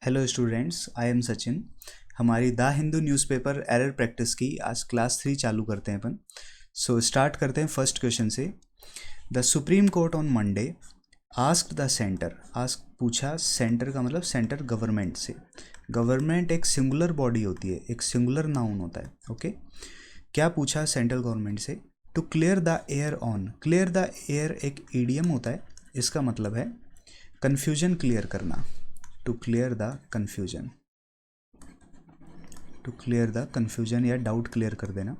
Hello students, I am Sachin. हमारी the Hindu newspaper error practice की आज क्लास 3 चालू करते हैं अपन। स्टार्ट करते हैं फर्स्ट क्वेश्चन से। The supreme court on Monday asked the centre. Ask पूछा, सेंटर का मतलब सेंटर गवर्नमेंट से। गवर्नमेंट एक सिंगुलर बॉडी होती है, एक सिंगुलर नाउन होता है। ओके, क्या पूछा सेंट्रल गवर्नमेंट से? To clear the air on. Clear the air एक ईडियम होता है, इसका मतलब है कन्फ्यूजन क्लियर करना। To clear the confusion, to clear the confusion या डाउट क्लियर कर देना।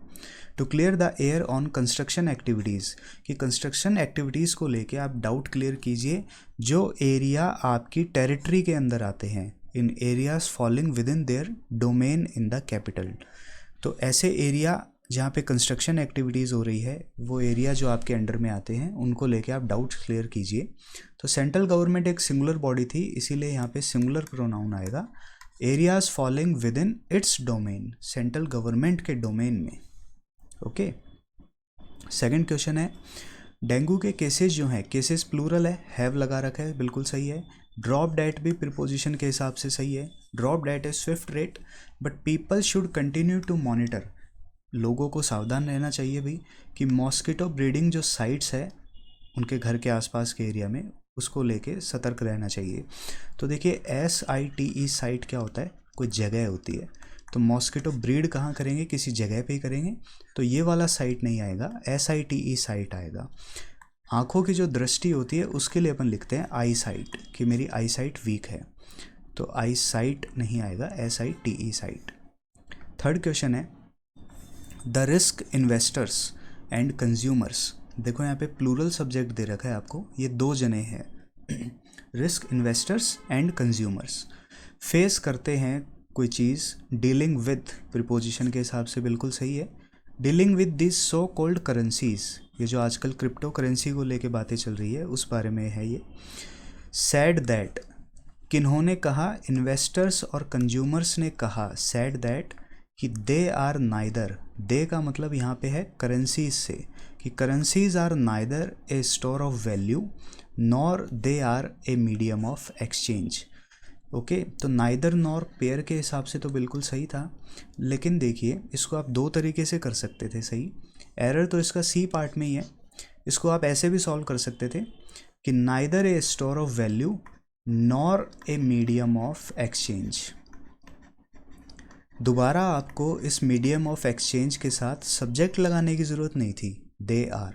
To clear the air on construction activities, कि कंस्ट्रक्शन एक्टिविटीज़ को लेके आप डाउट क्लियर कीजिए जो एरिया आपकी टेरिटरी के अंदर आते हैं, in areas falling within their domain in the capital. तो ऐसे एरिया जहाँ पे कंस्ट्रक्शन एक्टिविटीज़ हो रही है, वो एरिया जो आपके अंडर में आते हैं, उनको लेके आप डाउट क्लियर कीजिए। तो सेंट्रल गवर्नमेंट एक सिंगुलर बॉडी थी, इसीलिए यहाँ पे सिंगुलर प्रोनाउन आएगा। Areas falling with in its domain, central government के डोमेन में। ओके, सेकंड क्वेश्चन है, डेंगू के केसेस जो हैं, केसेस प्लूरल है, हैव लगा रखा है, बिल्कुल सही है। ड्रॉप डेट भी प्रीपोजिशन के हिसाब से सही है। Drop date is swift rate, but people should continue to monitor. लोगों को सावधान रहना चाहिए भाई कि मॉस्किटो ब्रीडिंग जो साइट्स है उनके घर के आसपास के एरिया में, उसको लेके सतर्क रहना चाहिए। तो देखिए SITE साइट क्या होता है? कोई जगह होती है। तो मॉस्किटो ब्रीड कहाँ करेंगे? किसी जगह पे ही करेंगे। तो ये वाला साइट नहीं आएगा, SITE साइट आएगा। आँखों की जो दृष्टि होती है उसके लिए अपन लिखते हैं आई साइट, कि मेरी आई साइट वीक है। तो आई साइट नहीं आएगा, SITE साइट। थर्ड क्वेश्चन है, the risk investors and consumers. देखो यहाँ पे प्लूरल सब्जेक्ट दे रखा है आपको, ये दो जने हैं। Risk investors and consumers face करते हैं कोई चीज़, डीलिंग विद प्रीपोजिशन के हिसाब से बिल्कुल सही है। Dealing with this so called currencies, ये जो आजकल क्रिप्टो करेंसी को लेके बातें चल रही है उस बारे में है ये। सैड दैट, किन्होंने कहा? इन्वेस्टर्स और कंज्यूमर्स ने कहा। सैड दैट कि दे आर नाइदर, दे का मतलब यहाँ पे है करेंसीज से, कि currencies are neither a store of value nor they are a medium of exchange. Okay, तो नाइदर नॉर पेयर के हिसाब से तो बिल्कुल सही था, लेकिन देखिए इसको आप दो तरीके से कर सकते थे सही। एरर तो इसका सी पार्ट में ही है। इसको आप ऐसे भी सॉल्व कर सकते थे कि neither a store of value nor a medium of exchange. दोबारा आपको इस मीडियम ऑफ एक्सचेंज के साथ सब्जेक्ट लगाने की ज़रूरत नहीं थी, दे आर।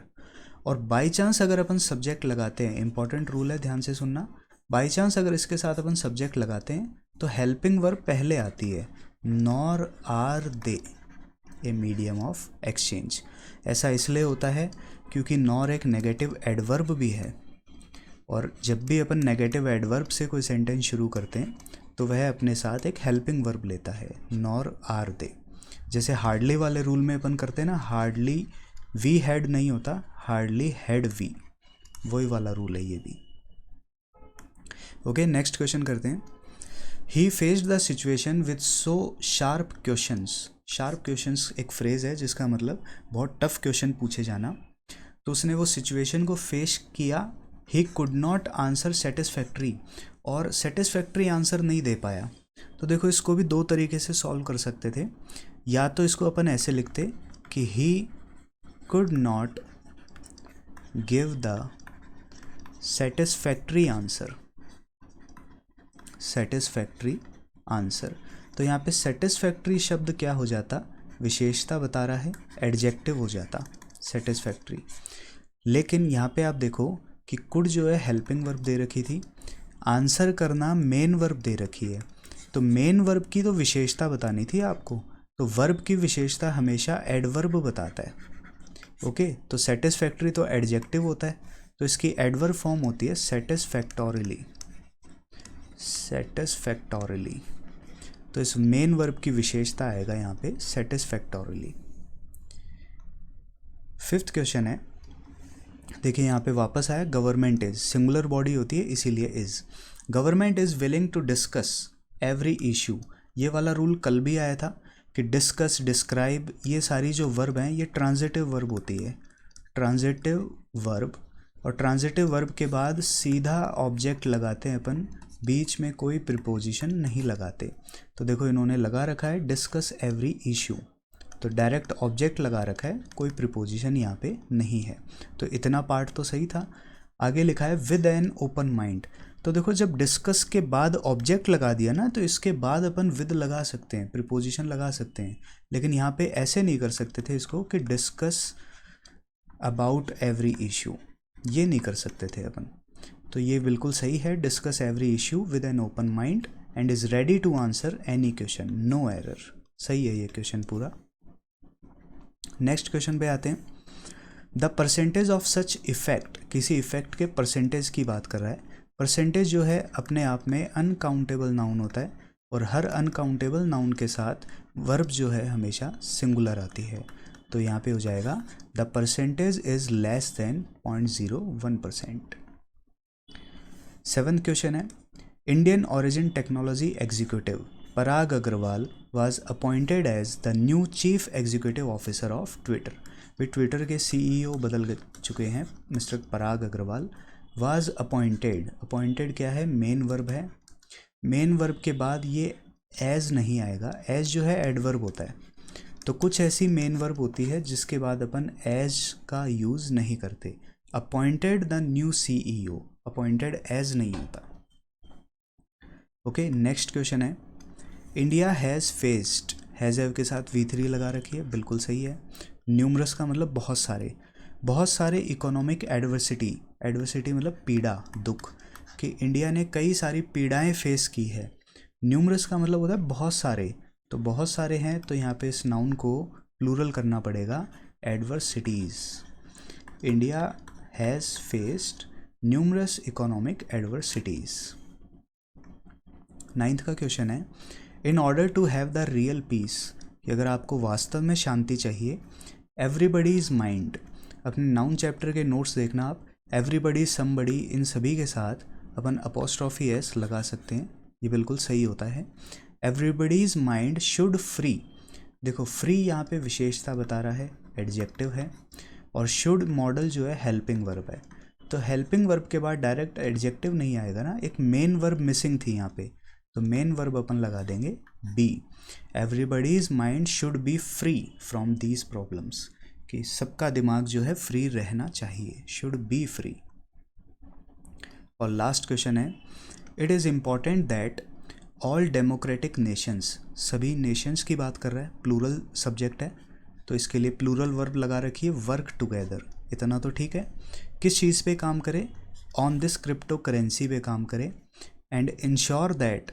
और बाई चांस अगर अपन सब्जेक्ट लगाते हैं, इंपॉर्टेंट रूल है, ध्यान से सुनना, बाई चांस अगर इसके साथ अपन सब्जेक्ट लगाते हैं तो हेल्पिंग वर्ब पहले आती है, nor are they a medium of exchange. ऐसा इसलिए होता है क्योंकि नॉर एक नेगेटिव एडवर्ब भी है, और जब भी अपन नेगेटिव एडवर्ब से कोई सेंटेंस शुरू करते हैं तो वह अपने साथ एक हेल्पिंग वर्ब लेता है, नॉर आर दे। जैसे हार्डली वाले रूल में अपन करते हैं ना, हार्डली वी हैड नहीं होता, हार्डली हैड वी, वही वाला रूल है ये भी। ओके, नेक्स्ट क्वेश्चन करते हैं। ही faced the situation with so sharp questions. Sharp questions एक फ्रेज है जिसका मतलब बहुत टफ क्वेश्चन पूछे जाना। तो उसने वो सिचुएशन को फेस किया। He could not answer satisfactory, और सेटिस्फैक्ट्री आंसर नहीं दे पाया। तो देखो इसको भी दो तरीके से सॉल्व कर सकते थे। या तो इसको अपन ऐसे लिखते कि he could not give the satisfactory answer, satisfactory answer. तो यहाँ पे सेटिस्फैक्ट्री शब्द क्या हो जाता? विशेषता बता रहा है, एडजेक्टिव हो जाता सेटिस्फैक्ट्री। लेकिन यहाँ पे आप देखो कि कुड जो है हेल्पिंग वर्ब दे रखी थी, आंसर करना मेन वर्ब दे रखी है। तो मेन वर्ब की तो विशेषता बतानी थी आपको, तो वर्ब की विशेषता हमेशा एडवर्ब बताता है। ओके, तो सेटिस्फैक्ट्री तो एडजेक्टिव होता है, तो इसकी एडवर्ब फॉर्म होती है सेटिस्फैक्टोरिली, सेटिस्फैक्टोरिली। तो इस मेन वर्ब की विशेषता आएगा यहाँ पे सेटिस्फैक्टोरिली। फिफ्थ क्वेश्चन है, देखिए यहाँ पे वापस आया, गवर्नमेंट इज, सिंगुलर बॉडी होती है इसीलिए is. Government is willing to discuss every issue. ये वाला रूल कल भी आया था कि डिस्कस, डिस्क्राइब, ये सारी जो वर्ब हैं ये ट्रांजिटिव वर्ब होती है, ट्रांजिटिव वर्ब। और ट्रांजिटिव वर्ब के बाद सीधा ऑब्जेक्ट लगाते हैं अपन बीच में कोई प्रिपोजिशन नहीं लगाते। तो देखो इन्होंने लगा रखा है डिस्कस एवरी इशू, तो डायरेक्ट ऑब्जेक्ट लगा रखा है, कोई प्रिपोजिशन यहाँ पे नहीं है। तो इतना पार्ट तो सही था। आगे लिखा है विद एन ओपन माइंड। तो देखो जब डिस्कस के बाद ऑब्जेक्ट लगा दिया ना, तो इसके बाद अपन विद लगा सकते हैं, प्रिपोजिशन लगा सकते हैं, लेकिन यहाँ पे ऐसे नहीं कर सकते थे इसको कि डिस्कस अबाउट एवरी इशू, ये नहीं कर सकते थे अपन। तो ये बिल्कुल सही है, discuss every issue with an open mind and is ready to answer any question, no error. सही है ये क्वेश्चन पूरा। नेक्स्ट क्वेश्चन पे आते हैं। The percentage of such effect, किसी इफेक्ट के परसेंटेज की बात कर रहा है। परसेंटेज जो है अपने आप में अनकाउंटेबल नाउन होता है, और हर अनकाउंटेबल नाउन के साथ वर्ब जो है हमेशा सिंगुलर आती है। तो यहाँ पे हो जाएगा the percentage is less than 0.01%। 7th question है, Indian origin technology executive Parag Agrawal was appointed as the new chief executive officer of Twitter। वे ट्विटर के CEO बदल चुके हैं, mister Parag Agrawal. was appointed, appointed क्या है, मेन वर्ब है। मेन वर्ब के बाद ये as नहीं आएगा, as जो है एडवर्ब होता है। तो कुछ ऐसी मेन वर्ब होती है जिसके बाद अपन as का यूज़ नहीं करते। Appointed the new CEO, appointed as नहीं होता। ओके, नेक्स्ट क्वेश्चन है, India has faced, has have के साथ V3 लगा रखी है, बिल्कुल सही है। न्यूमरस का मतलब बहुत सारे, बहुत सारे इकोनॉमिक एडवर्सिटी, एडवर्सिटी मतलब पीड़ा, दुख, कि इंडिया ने कई सारी पीड़ाएं फेस की है। न्यूमरस का मतलब होता है बहुत सारे, तो बहुत सारे हैं, तो यहाँ पे इस नाउन को प्लूरल करना पड़ेगा, adversities. India has faced numerous economic adversities. 9th का क्वेश्चन है, in order to have the real peace, कि अगर आपको वास्तव में शांति चाहिए, एवरीबडी इज़ माइंड, अपने नाउन चैप्टर के नोट्स देखना आप, एवरीबडी समबडी, इन सभी के साथ अपन अपॉस्ट्रॉफी एस लगा सकते हैं, ये बिल्कुल सही होता है। एवरीबडीज माइंड शुड फ्री, देखो फ्री यहाँ पे विशेषता बता रहा है, एडजेक्टिव है, और शुड मॉडल जो है हेल्पिंग वर्ब है। तो हेल्पिंग वर्ब के बाद डायरेक्ट एडजेक्टिव नहीं आएगा ना, एक मेन वर्ब मिसिंग थी यहाँ पे, तो मेन वर्ब अपन लगा देंगे be. Everybody's mind should be free from these problems, कि सबका दिमाग जो है फ्री रहना चाहिए, शुड बी फ्री। और लास्ट क्वेश्चन है, it is important that all democratic nations, सभी नेशंस की बात कर रहा है, प्लूरल सब्जेक्ट है, तो इसके लिए प्लूरल वर्ब लगा रखिए, वर्क टुगेदर, इतना तो ठीक है। किस चीज़ पे काम करे, ऑन दिस क्रिप्टो करेंसी पे काम करे, and ensure that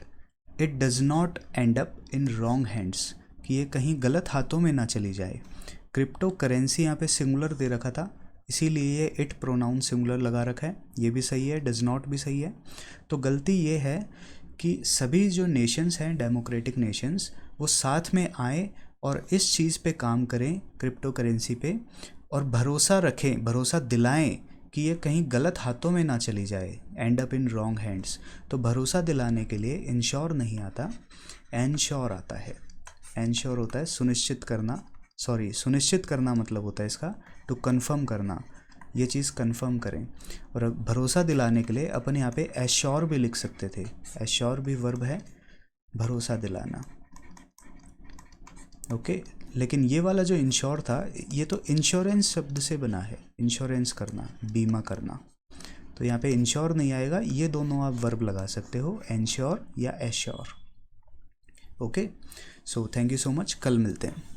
it does not and up in wrong hands, कि ये कहीं गलत हाथों में ना चली जाए। क्रिप्टो करेंसी यहाँ पे सिंगुलर दे रखा था, इसीलिए ये इट प्रोनाउन सिंगुलर लगा रखा है, ये भी सही है, डज़ नॉट भी सही है। तो गलती ये है कि सभी जो नेशंस हैं, डेमोक्रेटिक नेशंस, वो साथ में आए और इस चीज़ पे काम करें, क्रिप्टो करेंसी पे, और भरोसा रखें, भरोसा दिलाएं कि ये कहीं गलत हाथों में ना चली जाए, and up in wrong hands. तो भरोसा दिलाने के लिए इंश्योर नहीं आता, एनश्योर आता है। एनश्योर होता है सुनिश्चित करना, सॉरी सुनिश्चित करना मतलब होता है इसका टू कंफर्म करना, ये चीज़ कंफर्म करें। और भरोसा दिलाने के लिए अपन यहाँ पे एश्योर भी लिख सकते थे, एश्योर भी वर्ब है, भरोसा दिलाना। ओके, लेकिन ये वाला जो इंश्योर था, ये तो इंश्योरेंस शब्द से बना है, इंश्योरेंस करना, बीमा करना, तो यहाँ पे इंश्योर नहीं आएगा, ये दोनों आप वर्ब लगा सकते हो, एंश्योर या assure. Okay, so thank you so much, कल मिलते हैं।